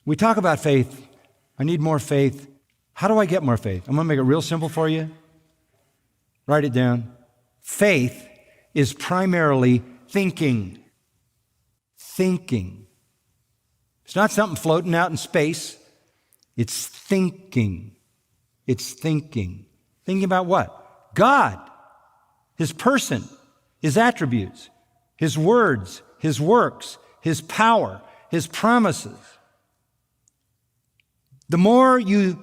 We talk about faith. I need more faith. How do I get more faith? I'm going to make it real simple for you. Write it down. Faith is primarily thinking. Thinking. It's not something floating out in space. It's thinking. It's thinking. Thinking about what? God, His person, His attributes, His words, His works, His power, His promises. The more you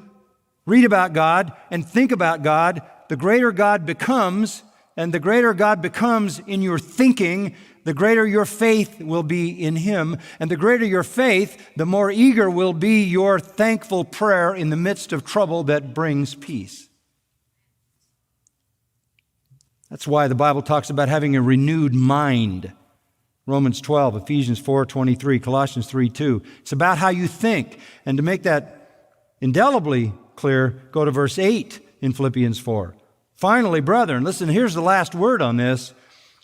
read about God and think about God, the greater God becomes, and the greater God becomes in your thinking, the greater your faith will be in Him. And the greater your faith, the more eager will be your thankful prayer in the midst of trouble that brings peace. That's why the Bible talks about having a renewed mind. Romans 12, Ephesians 4:23, Colossians 3:2. It's about how you think. And to make that indelibly clear, go to verse 8 in Philippians 4. Finally, brethren, listen, here's the last word on this.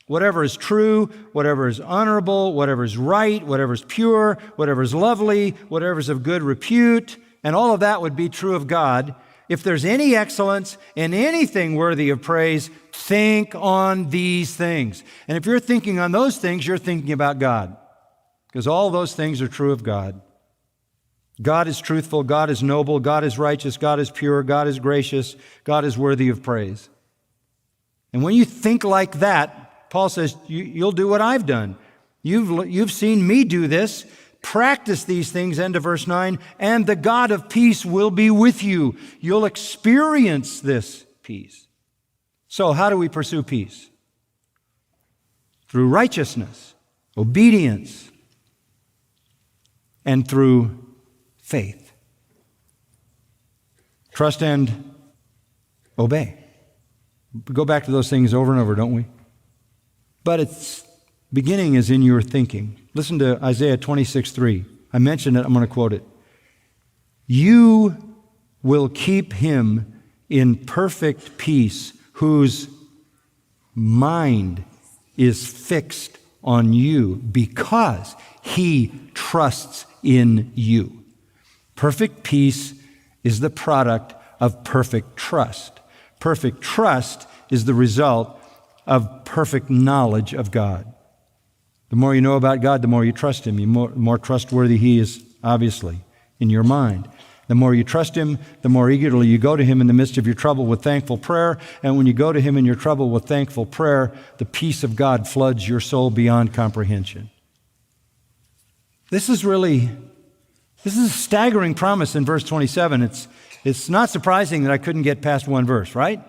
Whatever is true, whatever is honorable, whatever is right, whatever is pure, whatever is lovely, whatever is of good repute, and all of that would be true of God. If there's any excellence and anything worthy of praise, think on these things. And if you're thinking on those things, you're thinking about God, because all those things are true of God. God is truthful, God is noble, God is righteous, God is pure, God is gracious, God is worthy of praise. And when you think like that, Paul says, you'll do what I've done. You've seen me do this. Practice these things, end of verse 9, and the God of peace will be with you. You'll experience this peace. So how do we pursue peace? Through righteousness, obedience, and through faith. Trust and obey. We go back to those things over and over, don't we? But its beginning is in your thinking. Listen to Isaiah 26:3. I mentioned it, I'm going to quote it. You will keep him in perfect peace, whose mind is fixed on you, because he trusts in you. Perfect peace is the product of perfect trust. Perfect trust is the result of perfect knowledge of God. The more you know about God, the more you trust Him. The more trustworthy He is, obviously, in your mind. The more you trust Him, the more eagerly you go to Him in the midst of your trouble with thankful prayer. And when you go to Him in your trouble with thankful prayer, the peace of God floods your soul beyond comprehension. This is a staggering promise in verse 27. It's not surprising that I couldn't get past one verse, right?